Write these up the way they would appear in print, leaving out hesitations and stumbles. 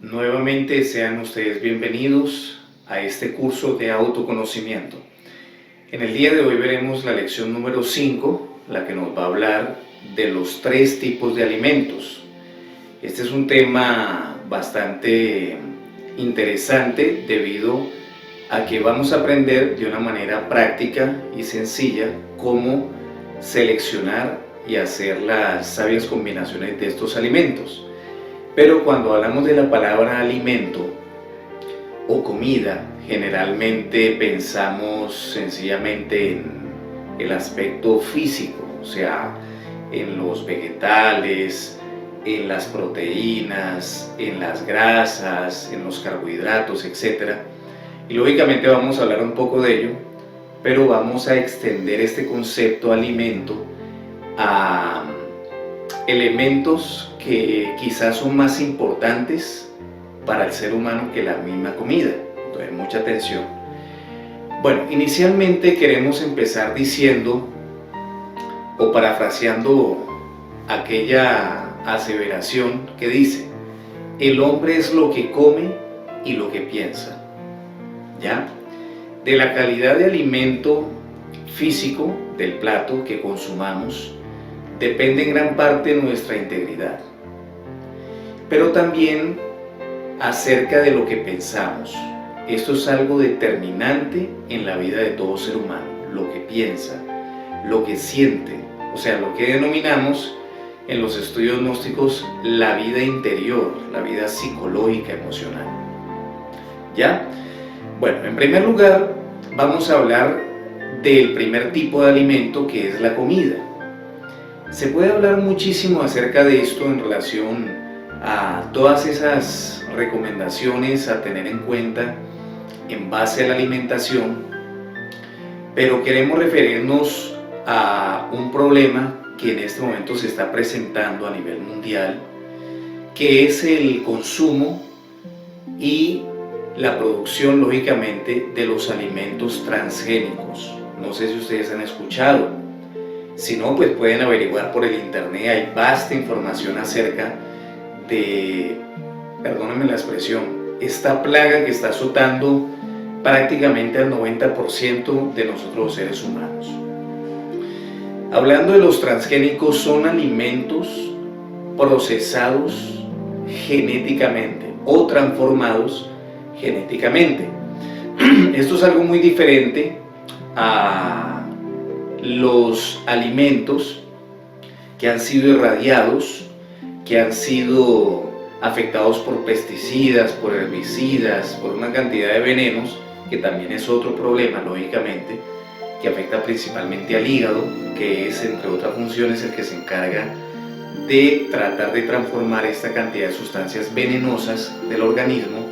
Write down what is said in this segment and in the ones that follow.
Nuevamente sean ustedes bienvenidos a este curso de autoconocimiento. En el día de hoy veremos la lección número 5, la que nos va a hablar de los 3 tipos de alimentos. Este es un tema bastante interesante debido a que vamos a aprender de una manera práctica y sencilla cómo seleccionar y hacer las sabias combinaciones de estos alimentos. Pero cuando hablamos de la palabra alimento o comida, generalmente pensamos sencillamente en el aspecto físico, o sea, en los vegetales, en las proteínas, en las grasas, en los carbohidratos, etc. Y lógicamente vamos a hablar un poco de ello, pero vamos a extender este concepto alimento a elementos que quizás son más importantes para el ser humano que la misma comida. Entonces, mucha atención. Bueno, inicialmente queremos empezar diciendo o parafraseando aquella aseveración que dice: el hombre es lo que come y lo que piensa. ¿Ya? De la calidad de alimento físico del plato que consumamos depende en gran parte nuestra integridad, pero también acerca de lo que pensamos. Esto es algo determinante en la vida de todo ser humano, lo que piensa, lo que siente, o sea, lo que denominamos en los estudios gnósticos la vida interior, la vida psicológica, emocional. ¿Ya? Bueno, en primer lugar vamos a hablar del primer tipo de alimento, que es la comida. Se puede hablar muchísimo acerca de esto en relación a todas esas recomendaciones a tener en cuenta en base a la alimentación, pero queremos referirnos a un problema que en este momento se está presentando a nivel mundial, que es el consumo y la producción, lógicamente, de los alimentos transgénicos. No sé si ustedes han escuchado. Si no, pues pueden averiguar por el internet, hay vasta información acerca de, perdónenme la expresión, esta plaga que está azotando prácticamente al 90% de nosotros los seres humanos. Hablando de los transgénicos, son alimentos procesados genéticamente o transformados genéticamente. Esto es algo muy diferente a los alimentos que han sido irradiados, que han sido afectados por pesticidas, por herbicidas, por una cantidad de venenos, que también es otro problema, lógicamente, que afecta principalmente al hígado, que es, entre otras funciones, el que se encarga de tratar de transformar esta cantidad de sustancias venenosas del organismo.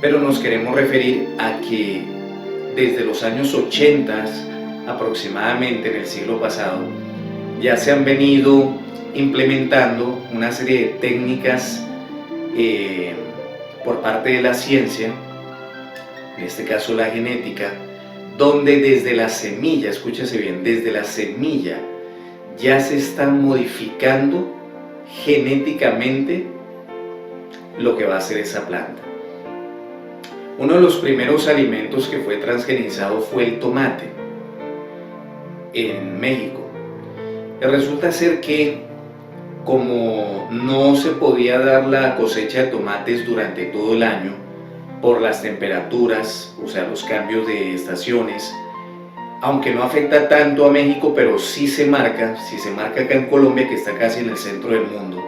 Pero nos queremos referir a que desde los años 80, aproximadamente en el siglo pasado, ya se han venido implementando una serie de técnicas por parte de la ciencia, en este caso la genética, donde desde la semilla, escúchese bien, desde la semilla ya se está modificando genéticamente lo que va a ser esa planta. Uno de los primeros alimentos que fue transgenizado fue el tomate en México. Y resulta ser que, como no se podía dar la cosecha de tomates durante todo el año por las temperaturas, o sea, los cambios de estaciones, aunque no afecta tanto a México, pero sí se marca acá en Colombia, que está casi en el centro del mundo.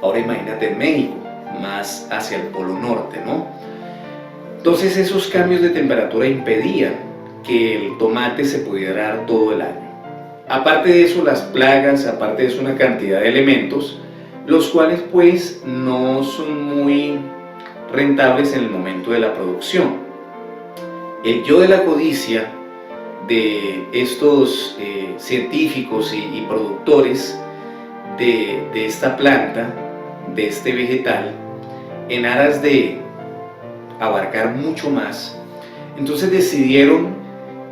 Ahora imagínate en México, más hacia el polo norte, ¿no? Entonces esos cambios de temperatura impedían que el tomate se pudiera dar todo el año. Aparte de eso, las plagas, aparte de eso, una cantidad de elementos, los cuales pues no son muy rentables en el momento de la producción. El yo de la codicia de estos científicos y productores de esta planta, de este vegetal, en aras de abarcar mucho más, entonces decidieron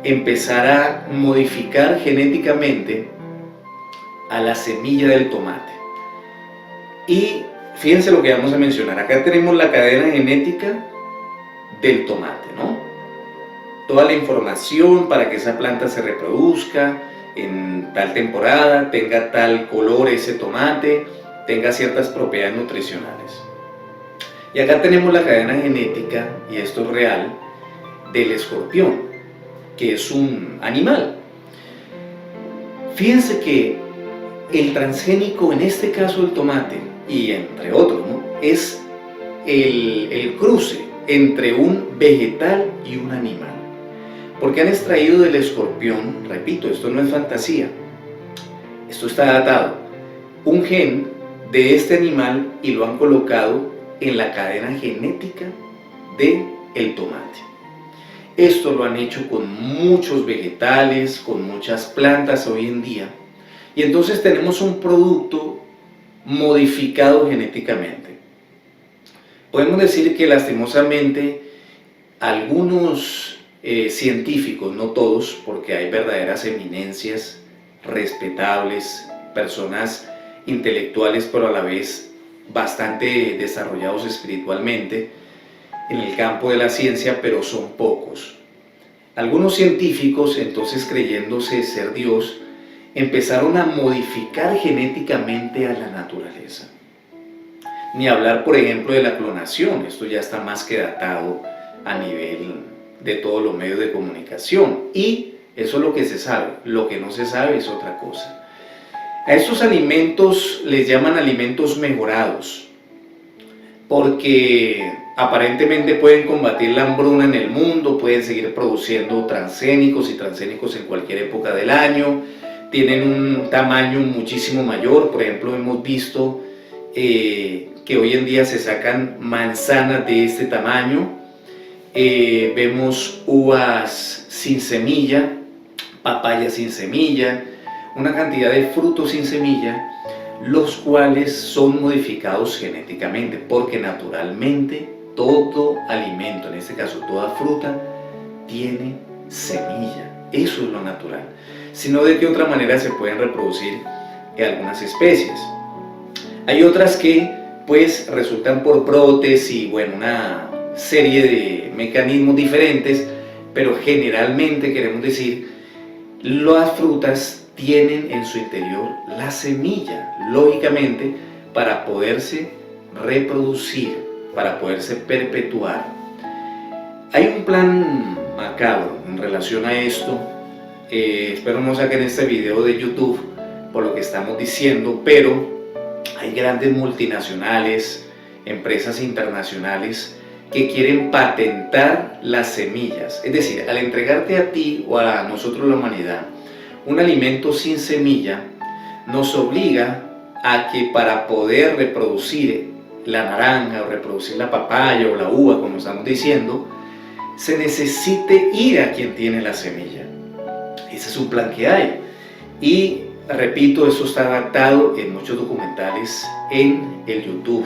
empezar a modificar genéticamente a la semilla del tomate. Y fíjense lo que vamos a mencionar. Acá tenemos la cadena genética del tomate, ¿no? Toda la información para que esa planta se reproduzca en tal temporada, tenga tal color ese tomate, tenga ciertas propiedades nutricionales. Y acá tenemos la cadena genética, y esto es real, del escorpión, que es un animal. Fíjense que el transgénico, en este caso el tomate, y entre otros, ¿no?, es el cruce entre un vegetal y un animal. Porque han extraído del escorpión, repito, esto no es fantasía, esto está datado, un gen de este animal y lo han colocado en la cadena genética del tomate. Esto lo han hecho con muchos vegetales, con muchas plantas hoy en día, y entonces tenemos un producto modificado genéticamente. Podemos decir que lastimosamente algunos científicos, no todos, porque hay verdaderas eminencias respetables, personas intelectuales pero a la vez bastante desarrollados espiritualmente en el campo de la ciencia, pero son pocos. Algunos científicos, entonces creyéndose ser Dios, empezaron a modificar genéticamente a la naturaleza. Ni hablar, por ejemplo, de la clonación. Esto ya está más que datado a nivel de todos los medios de comunicación. Y eso es lo que se sabe. Lo que no se sabe es otra cosa. A estos alimentos les llaman alimentos mejorados, porque aparentemente pueden combatir la hambruna en el mundo, pueden seguir produciendo transgénicos y transgénicos en cualquier época del año, tienen un tamaño muchísimo mayor. Por ejemplo, hemos visto que hoy en día se sacan manzanas de este tamaño, vemos uvas sin semilla, papayas sin semilla, una cantidad de frutos sin semilla, los cuales son modificados genéticamente, porque naturalmente todo alimento, en este caso toda fruta, tiene semilla. Eso es lo natural. Sino de qué otra manera se pueden reproducir algunas especies. Hay otras que pues resultan por brotes y bueno, una serie de mecanismos diferentes, pero generalmente queremos decir, las frutas tienen en su interior la semilla, lógicamente, para poderse reproducir, para poderse perpetuar. Hay un plan macabro en relación a esto. Espero no saquen este video de YouTube por lo que estamos diciendo, pero hay grandes multinacionales, empresas internacionales que quieren patentar las semillas. Es decir, al entregarte a ti o a nosotros, la humanidad, un alimento sin semilla, nos obliga a que para poder reproducir la naranja o reproducir la papaya o la uva, como estamos diciendo, se necesite ir a quien tiene la semilla. Ese es un plan que hay. Y repito, eso está adaptado en muchos documentales en el YouTube.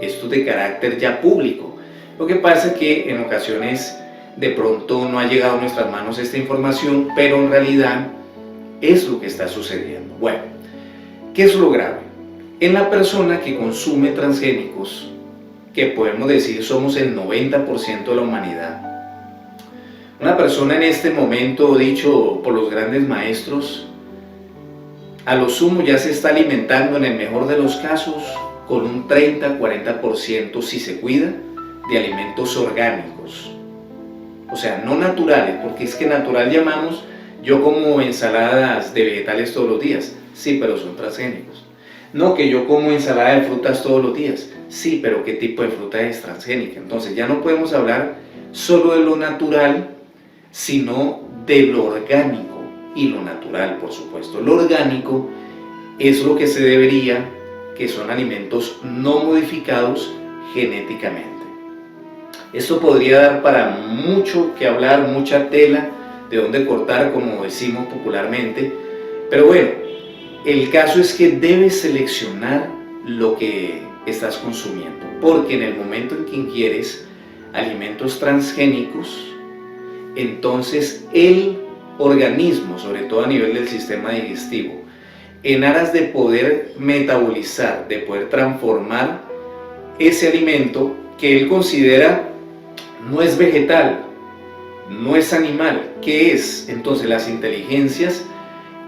Esto es de carácter ya público. Lo que pasa es que en ocasiones de pronto no ha llegado a nuestras manos esta información, pero en realidad es lo que está sucediendo. Bueno, ¿qué es lo grave? En la persona que consume transgénicos, que podemos decir somos el 90% de la humanidad, una persona en este momento, dicho por los grandes maestros, a lo sumo ya se está alimentando, en el mejor de los casos, con un 30-40%, si se cuida, de alimentos orgánicos. O sea, no naturales, porque es que natural llamamos, yo como ensaladas de vegetales todos los días, sí, pero son transgénicos. No, que yo como ensalada de frutas todos los días, sí, pero ¿qué tipo de fruta es transgénica? Entonces ya no podemos hablar solo de lo natural, sino de lo orgánico y lo natural, por supuesto. Lo orgánico es lo que se debería, que son alimentos no modificados genéticamente. Esto podría dar para mucho que hablar, mucha tela de dónde cortar, como decimos popularmente, pero bueno, el caso es que debes seleccionar lo que estás consumiendo, porque en el momento en que ingieres alimentos transgénicos, entonces el organismo, sobre todo a nivel del sistema digestivo, en aras de poder metabolizar, de poder transformar ese alimento que él considera no es vegetal, no es animal. ¿Qué es? Entonces las inteligencias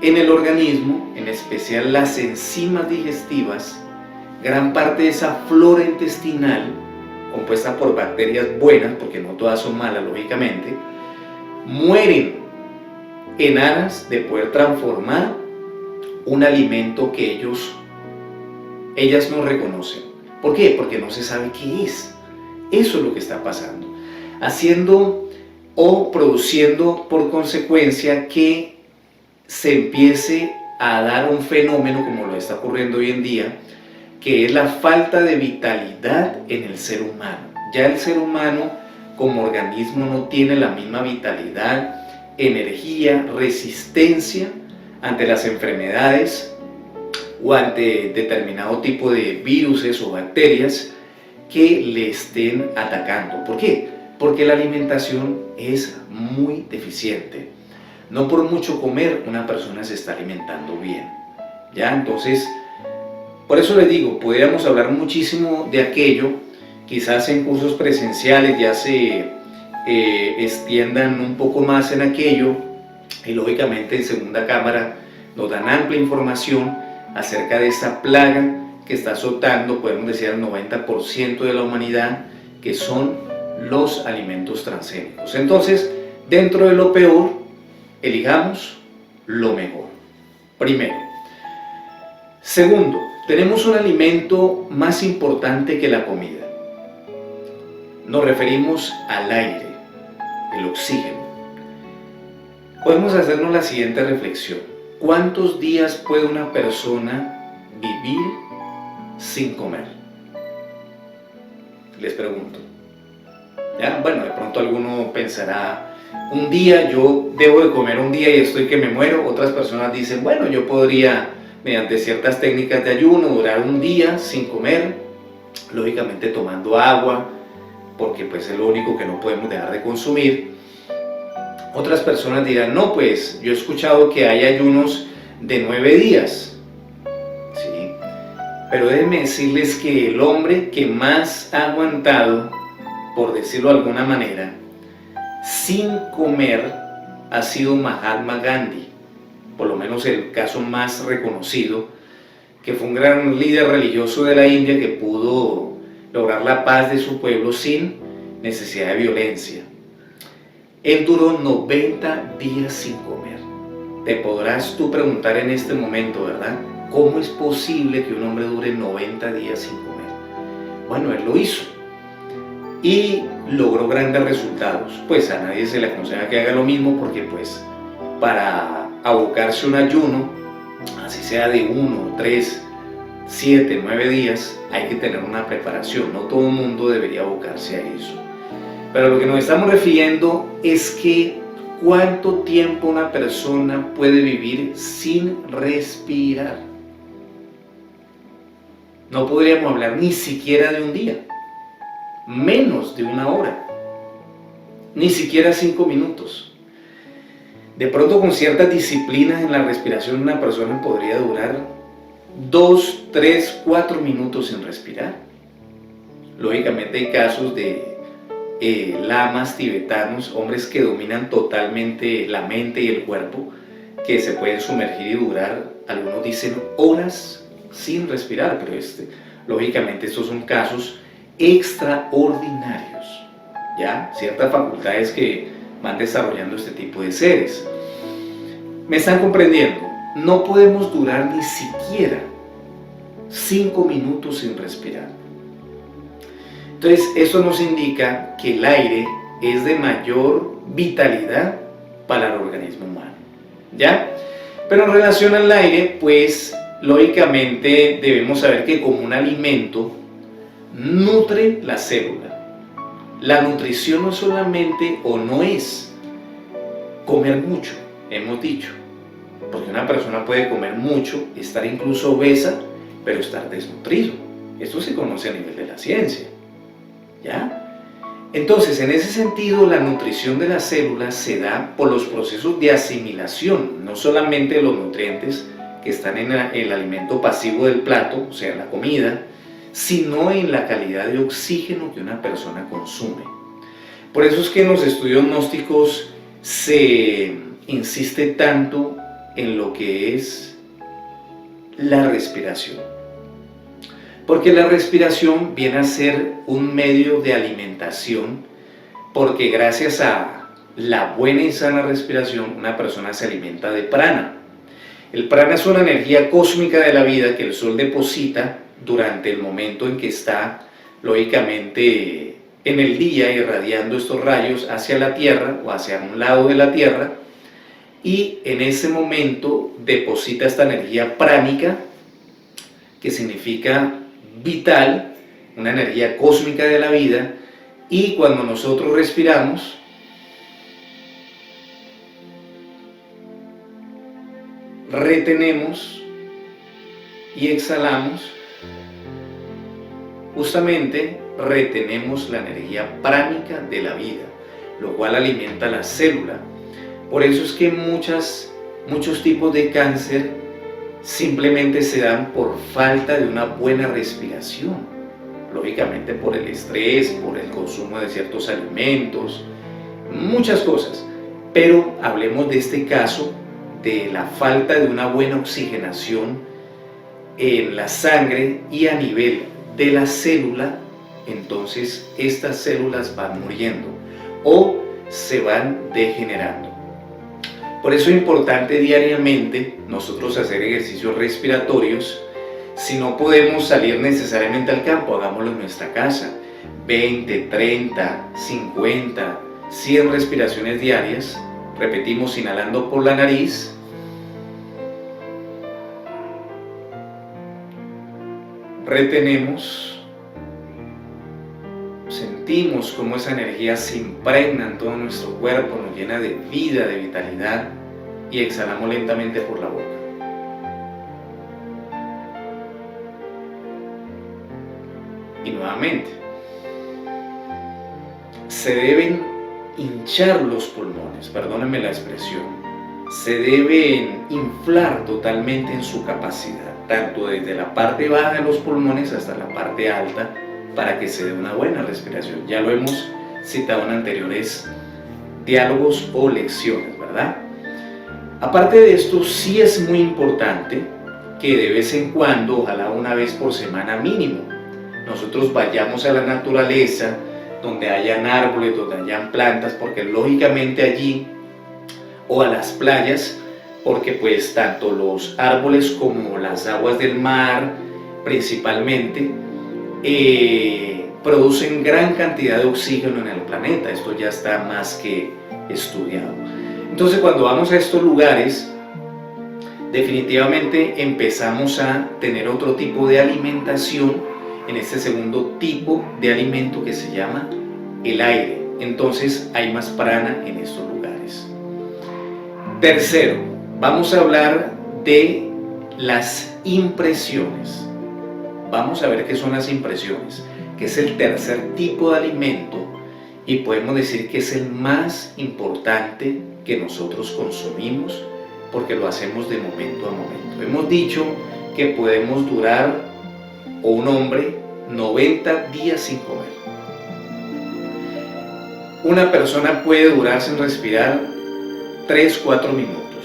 en el organismo, en especial las enzimas digestivas, gran parte de esa flora intestinal, compuesta por bacterias buenas, porque no todas son malas lógicamente, mueren en aras de poder transformar un alimento que ellas no reconocen. ¿Por qué? Porque no se sabe qué es. Eso es lo que está pasando. Haciendo o produciendo por consecuencia que se empiece a dar un fenómeno como lo está ocurriendo hoy en día, que es la falta de vitalidad en el ser humano. Ya el ser humano como organismo no tiene la misma vitalidad, energía, resistencia ante las enfermedades o ante determinado tipo de virus o bacterias que le estén atacando. ¿Por qué? Porque la alimentación es muy deficiente. No por mucho comer una persona se está alimentando bien. ¿Ya? Entonces, por eso les digo, podríamos hablar muchísimo de aquello, quizás en cursos presenciales ya se extiendan un poco más en aquello, y lógicamente en segunda cámara nos dan amplia información acerca de esta plaga que está azotando, podemos decir, al 90% de la humanidad, que son los alimentos transgénicos. Entonces, dentro de lo peor, elijamos lo mejor, primero. Segundo, tenemos un alimento más importante que la comida. Nos referimos al aire, el oxígeno. Podemos hacernos la siguiente reflexión. ¿Cuántos días puede una persona vivir sin comer? Les pregunto. ¿Ya? Bueno, de pronto alguno pensará, un día yo debo de comer un día y estoy que me muero. Otras personas dicen, bueno, yo podría, mediante ciertas técnicas de ayuno, durar un día sin comer, lógicamente tomando agua, porque pues es lo único que no podemos dejar de consumir. Otras personas dirán, no, pues yo he escuchado que hay ayunos de 9 días, ¿sí? Pero déjenme decirles que el hombre que más ha aguantado, por decirlo de alguna manera, sin comer, ha sido Mahatma Gandhi, por lo menos el caso más reconocido, que fue un gran líder religioso de la India que pudo lograr la paz de su pueblo sin necesidad de violencia. Él duró 90 días sin comer. Te podrás tú preguntar en este momento, ¿verdad? ¿Cómo es posible que un hombre dure 90 días sin comer? Bueno, él lo hizo y logró grandes resultados. Pues a nadie se le aconseja que haga lo mismo, porque pues para abocarse a un ayuno, así sea de 1, 3, 7, 9 días, hay que tener una preparación. No todo el mundo debería abocarse a eso. Pero lo que nos estamos refiriendo es que ¿cuánto tiempo una persona puede vivir sin respirar? No podríamos hablar ni siquiera de un día, menos de una hora, ni siquiera 5 minutos. De pronto, con ciertas disciplinas en la respiración, una persona podría durar 2, 3, 4 minutos sin respirar. Lógicamente hay casos de lamas tibetanos, hombres que dominan totalmente la mente y el cuerpo, que se pueden sumergir y durar, algunos dicen, horas sin respirar, pero lógicamente estos son casos extraordinarios, ¿ya? Ciertas facultades que van desarrollando este tipo de seres. ¿Me están comprendiendo? No podemos durar ni siquiera 5 minutos sin respirar. Entonces, eso nos indica que el aire es de mayor vitalidad para el organismo humano, ¿ya? Pero en relación al aire, pues, lógicamente debemos saber que como un alimento nutre la célula. La nutrición no solamente o no es comer mucho, hemos dicho, porque una persona puede comer mucho, estar incluso obesa, pero estar desnutrido. Esto se conoce a nivel de la ciencia, ¿ya? Entonces, en ese sentido, la nutrición de las células se da por los procesos de asimilación, no solamente de los nutrientes que están en el alimento pasivo del plato, o sea, la comida, sino en la calidad de oxígeno que una persona consume. Por eso es que en los estudios gnósticos se insiste tanto en lo que es la respiración. Porque la respiración viene a ser un medio de alimentación, porque gracias a la buena y sana respiración una persona se alimenta de prana. El prana es una energía cósmica de la vida que el sol deposita durante el momento en que está, lógicamente, en el día irradiando estos rayos hacia la Tierra o hacia un lado de la Tierra, y en ese momento deposita esta energía pránica, que significa vital, una energía cósmica de la vida, y cuando nosotros respiramos, retenemos y exhalamos, justamente retenemos la energía pránica de la vida, lo cual alimenta la célula. Por eso es que muchos tipos de cáncer simplemente se dan por falta de una buena respiración, lógicamente por el estrés, por el consumo de ciertos alimentos, muchas cosas. Pero hablemos de este caso, de la falta de una buena oxigenación en la sangre y a nivel de la célula. Entonces estas células van muriendo o se van degenerando. Por eso es importante diariamente nosotros hacer ejercicios respiratorios. Si no podemos salir necesariamente al campo, hagámoslo en nuestra casa. 20, 30, 50, 100 respiraciones diarias. Repetimos, inhalando por la nariz, retenemos, sentimos cómo esa energía se impregna en todo nuestro cuerpo, nos llena de vida, de vitalidad, y exhalamos lentamente por la boca. Y nuevamente, se deben hinchar los pulmones, perdónenme la expresión, se deben inflar totalmente en su capacidad, tanto desde la parte baja de los pulmones hasta la parte alta, para que se dé una buena respiración. Ya lo hemos citado en anteriores diálogos o lecciones, ¿verdad? Aparte de esto, sí es muy importante que de vez en cuando, ojalá una vez por semana mínimo, nosotros vayamos a la naturaleza, donde hayan árboles, donde hayan plantas, porque lógicamente allí, o a las playas, porque pues tanto los árboles como las aguas del mar principalmente producen gran cantidad de oxígeno en el planeta. Esto ya está más que estudiado. Entonces cuando vamos a estos lugares, definitivamente empezamos a tener otro tipo de alimentación, en este segundo tipo de alimento que se llama el aire. Entonces hay más prana en estos lugares. Tercero, vamos a hablar de las impresiones. Vamos a ver qué son las impresiones, que es el tercer tipo de alimento y podemos decir que es el más importante que nosotros consumimos, porque lo hacemos de momento a momento. Hemos dicho que podemos durar, o un hombre, 90 días sin comer. Una persona puede durar sin respirar 3-4 minutos,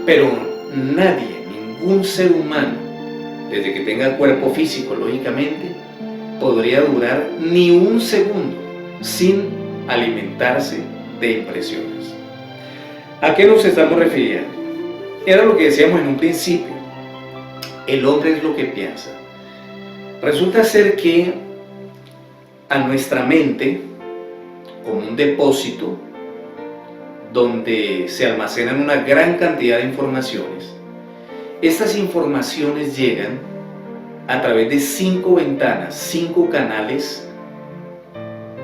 pero nadie, ningún ser humano, desde que tenga cuerpo físico, lógicamente, podría durar ni un segundo sin alimentarse de impresiones. ¿A qué nos estamos refiriendo? Era lo que decíamos en un principio. El hombre es lo que piensa. Resulta ser que a nuestra mente, como un depósito donde se almacenan una gran cantidad de informaciones, estas informaciones llegan a través de 5 ventanas, 5 canales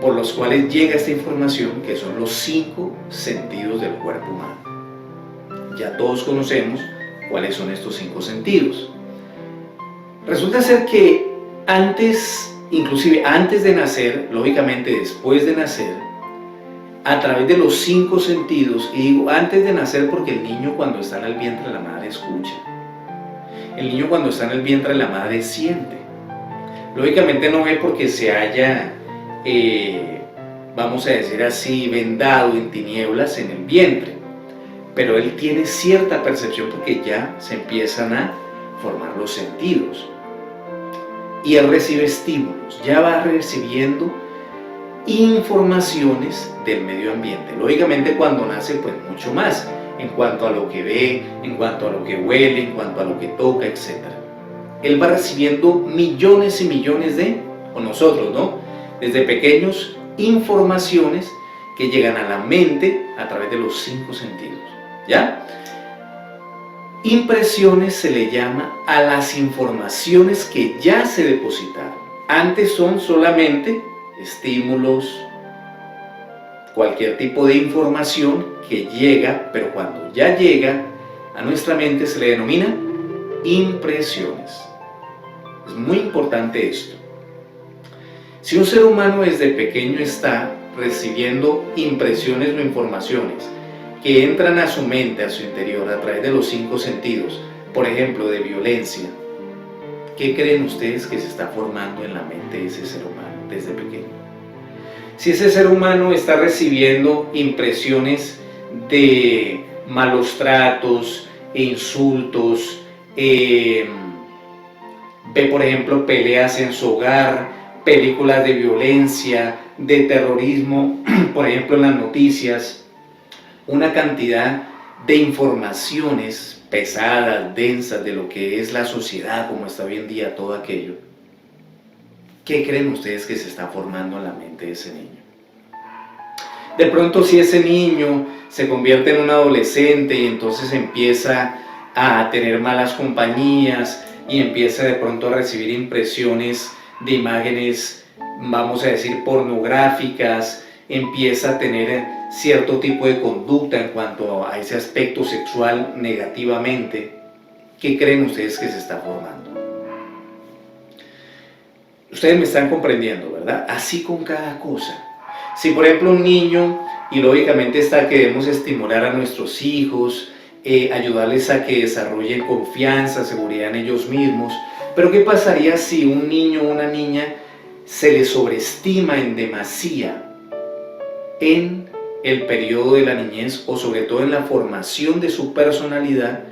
por los cuales llega esta información, que son los 5 sentidos del cuerpo humano. Ya todos conocemos cuáles son estos 5 sentidos. Resulta ser que inclusive antes de nacer, lógicamente después de nacer, a través de los 5 sentidos, y digo antes de nacer porque el niño cuando está en el vientre de la madre escucha, el niño cuando está en el vientre de la madre siente, Lógicamente no ve porque se haya, vamos a decir así, vendado en tinieblas en el vientre, pero él tiene cierta percepción porque ya se empiezan a formar los sentidos. Y él recibe estímulos, ya va recibiendo informaciones del medio ambiente. Lógicamente cuando nace, pues mucho más, en cuanto a lo que ve, en cuanto a lo que huele, en cuanto a lo que toca, etc. Él va recibiendo millones y millones de, o nosotros, ¿no? Desde pequeños, informaciones que llegan a la mente a través de los 5 sentidos, ¿ya? Impresiones se le llama a las informaciones que ya se depositaron. Antes son solamente estímulos, cualquier tipo de información que llega, pero cuando ya llega a nuestra mente se le denomina impresiones. Es muy importante esto. Si un ser humano desde pequeño está recibiendo impresiones o informaciones que entran a su mente, a su interior, a través de los 5 sentidos, por ejemplo, de violencia, ¿qué creen ustedes que se está formando en la mente de ese ser humano desde pequeño? Si ese ser humano está recibiendo impresiones de malos tratos e insultos, ve por ejemplo peleas en su hogar, películas de violencia, de terrorismo, por ejemplo en las noticias, una cantidad de informaciones pesadas, densas de lo que es la sociedad, como está hoy en día todo aquello. ¿Qué creen ustedes que se está formando en la mente de ese niño? De pronto si ese niño se convierte en un adolescente y entonces empieza a tener malas compañías y empieza de pronto a recibir impresiones de imágenes, vamos a decir, pornográficas, empieza a tener cierto tipo de conducta en cuanto a ese aspecto sexual negativamente, ¿qué creen ustedes que se está formando? Ustedes me están comprendiendo, ¿verdad? Así con cada cosa. Si por ejemplo un niño, y lógicamente está que debemos estimular a nuestros hijos, ayudarles a que desarrollen confianza, seguridad en ellos mismos, pero ¿qué pasaría si un niño o una niña se les sobreestima en demasía en el periodo de la niñez o sobre todo en la formación de su personalidad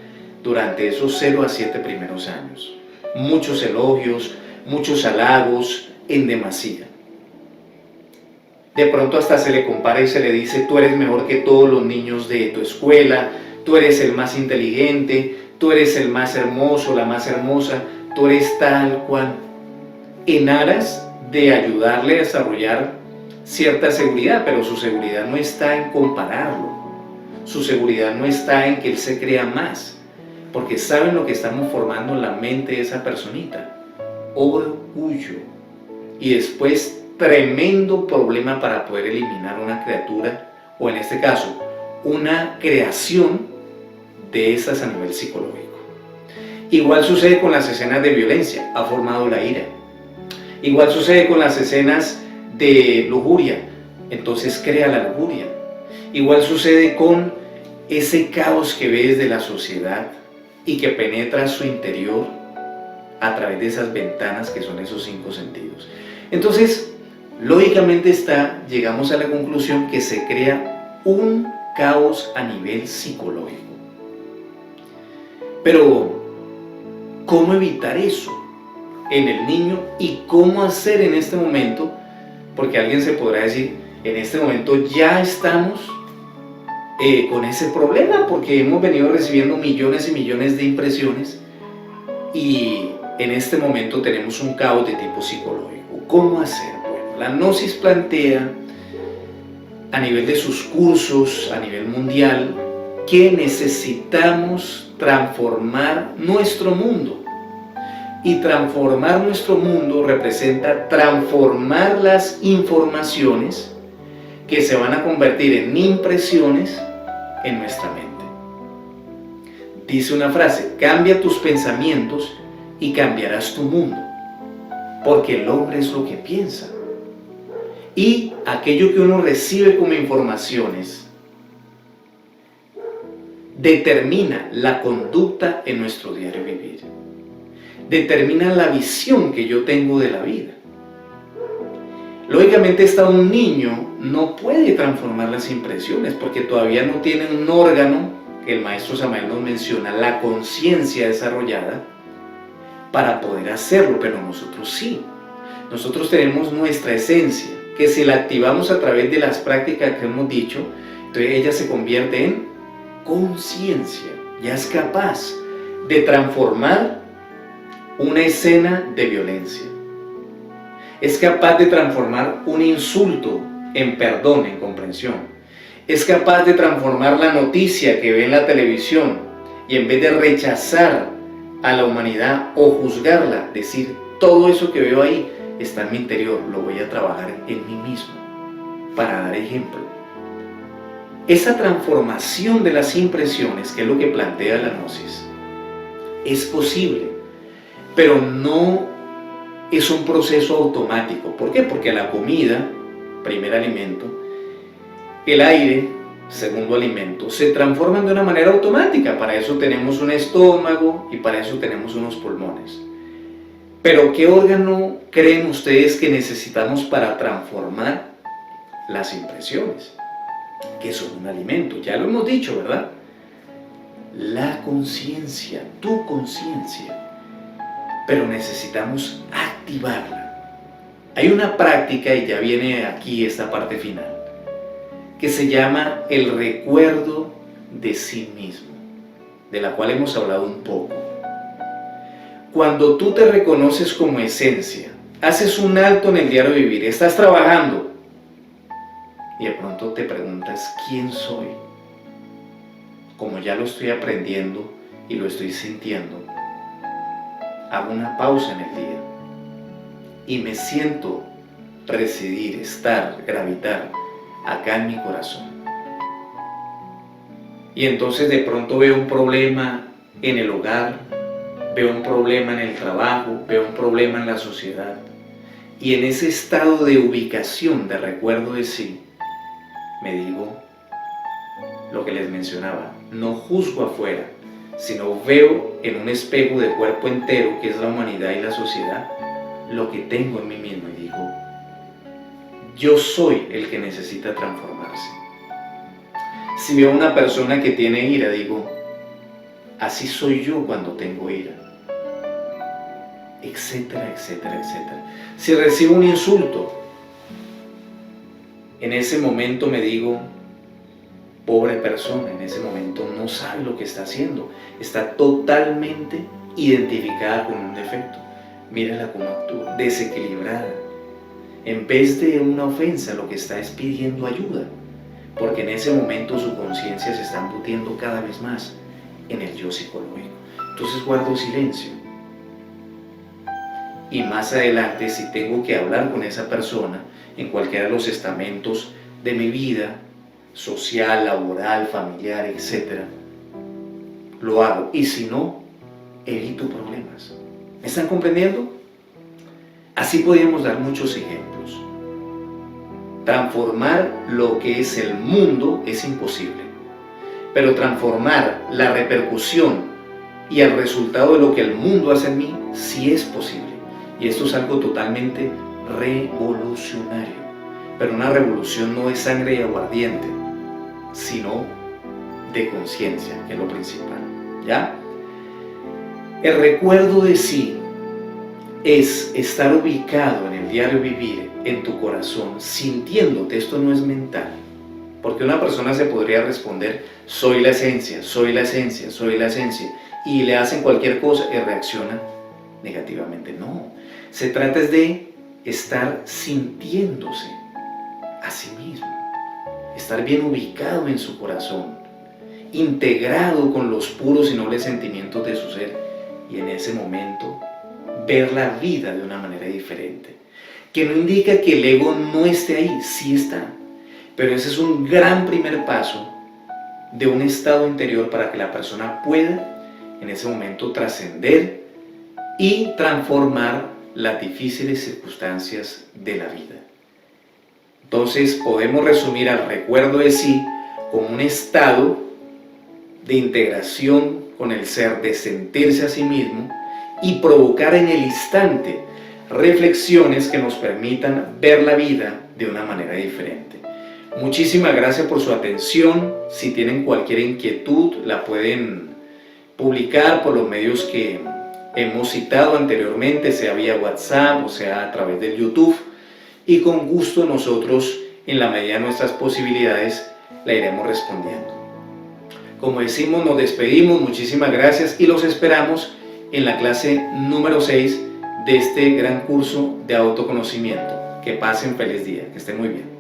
durante esos 0 a 7 primeros años? Muchos elogios, muchos halagos en demasía. De pronto hasta se le compara y se le dice: tú eres mejor que todos los niños de tu escuela, tú eres el más inteligente, tú eres el más hermoso, la más hermosa, tú eres tal cual, en aras de ayudarle a desarrollar cierta seguridad, pero su seguridad no está en compararlo, su seguridad no está en que él se crea más, porque saben lo que estamos formando en la mente de esa personita: orgullo, y después tremendo problema para poder eliminar una criatura, o en este caso, una creación de esas a nivel psicológico. Igual sucede con las escenas de violencia, ha formado la ira. Igual sucede con las escenas de lujuria, entonces crea la lujuria. Igual sucede con ese caos que ve desde la sociedad y que penetra su interior a través de esas ventanas que son esos 5 sentidos. Entonces, lógicamente llegamos a la conclusión que se crea un caos a nivel psicológico. Pero, ¿cómo evitar eso en el niño y cómo hacer en este momento? Porque alguien se podrá decir: en este momento ya estamos con ese problema porque hemos venido recibiendo millones y millones de impresiones y en este momento tenemos un caos de tipo psicológico. ¿Cómo hacer? Bueno, la Gnosis plantea a nivel de sus cursos, a nivel mundial, que necesitamos transformar nuestro mundo. Y transformar nuestro mundo representa transformar las informaciones que se van a convertir en impresiones en nuestra mente. Dice una frase: cambia tus pensamientos y cambiarás tu mundo, porque el hombre es lo que piensa. Y aquello que uno recibe como informaciones determina la conducta en nuestro diario vivir. determina la visión que yo tengo de la vida. Lógicamente, un niño no puede transformar las impresiones porque todavía no tiene un órgano, que el maestro Samael nos menciona, la conciencia desarrollada, para poder hacerlo, pero nosotros sí. Nosotros tenemos nuestra esencia, que si la activamos a través de las prácticas que hemos dicho, entonces ella se convierte en conciencia. Ya es capaz de transformar una escena de violencia. Es capaz de transformar un insulto en perdón, en comprensión. Es capaz de transformar la noticia que ve en la televisión y en vez de rechazar a la humanidad o juzgarla, decir, todo eso que veo ahí está en mi interior, lo voy a trabajar en mí mismo, para dar ejemplo. Esa transformación de las impresiones, que es lo que plantea la gnosis, es posible, pero no es un proceso automático. ¿Por qué? Porque la comida, primer alimento, el aire, segundo alimento, se transforman de una manera automática. Para eso tenemos un estómago y para eso tenemos unos pulmones. Pero ¿qué órgano creen ustedes que necesitamos para transformar las impresiones? Que son un alimento, ya lo hemos dicho, ¿verdad? La conciencia, tu conciencia. Pero necesitamos activarla. Hay una práctica, y ya viene aquí esta parte final, que se llama el recuerdo de sí mismo, de la cual hemos hablado un poco. Cuando tú te reconoces como esencia, haces un alto en el diario vivir, estás trabajando y de pronto te preguntas, ¿quién soy? Como ya lo estoy aprendiendo y lo estoy sintiendo, hago una pausa en el día y me siento residir, estar, gravitar acá en mi corazón. Y entonces de pronto veo un problema en el hogar, veo un problema en el trabajo, veo un problema en la sociedad. Y en ese estado de ubicación, de recuerdo de sí, me digo lo que les mencionaba, no juzgo afuera, sino veo en un espejo de cuerpo entero, que es la humanidad y la sociedad, lo que tengo en mí mismo y digo, yo soy el que necesita transformarse. Si veo a una persona que tiene ira, digo, así soy yo cuando tengo ira, etcétera, etcétera, etcétera. Si recibo un insulto, en ese momento me digo, pobre persona, en ese momento no sabe lo que está haciendo, está totalmente identificada con un defecto. Mírala cómo actúa, desequilibrada. En vez de una ofensa, lo que está es pidiendo ayuda, porque en ese momento su conciencia se está embutiendo cada vez más en el yo psicológico. Entonces guardo silencio. Y más adelante, si tengo que hablar con esa persona en cualquiera de los estamentos de mi vida, social, laboral, familiar, etc., lo hago. Y si no, evito problemas. ¿Me están comprendiendo? Así podríamos dar muchos ejemplos. Transformar lo que es el mundo es imposible, pero transformar la repercusión y el resultado de lo que el mundo hace en mí sí es posible. Y esto es algo totalmente revolucionario. Pero una revolución no de sangre y aguardiente, sino de conciencia, que es lo principal. ¿Ya? El recuerdo de sí es estar ubicado en el diario vivir, en tu corazón, sintiéndote. Esto no es mental, porque una persona se podría responder, soy la esencia, soy la esencia, soy la esencia, y le hacen cualquier cosa y reacciona negativamente. No, se trata de estar sintiéndose a sí mismo, estar bien ubicado en su corazón, integrado con los puros y nobles sentimientos de su ser, y en ese momento ver la vida de una manera diferente, que no indica que el ego no esté ahí, sí está, pero ese es un gran primer paso de un estado interior para que la persona pueda en ese momento trascender y transformar las difíciles circunstancias de la vida. Entonces podemos resumir al recuerdo de sí como un estado de integración con el ser, de sentirse a sí mismo y provocar en el instante reflexiones que nos permitan ver la vida de una manera diferente. Muchísimas gracias por su atención. Si tienen cualquier inquietud, la pueden publicar por los medios que hemos citado anteriormente, sea vía WhatsApp o sea a través del YouTube, y con gusto nosotros, en la medida de nuestras posibilidades, la iremos respondiendo. Como decimos, nos despedimos, muchísimas gracias y los esperamos en la clase número 6 de este gran curso de autoconocimiento. Que pasen feliz día, que estén muy bien.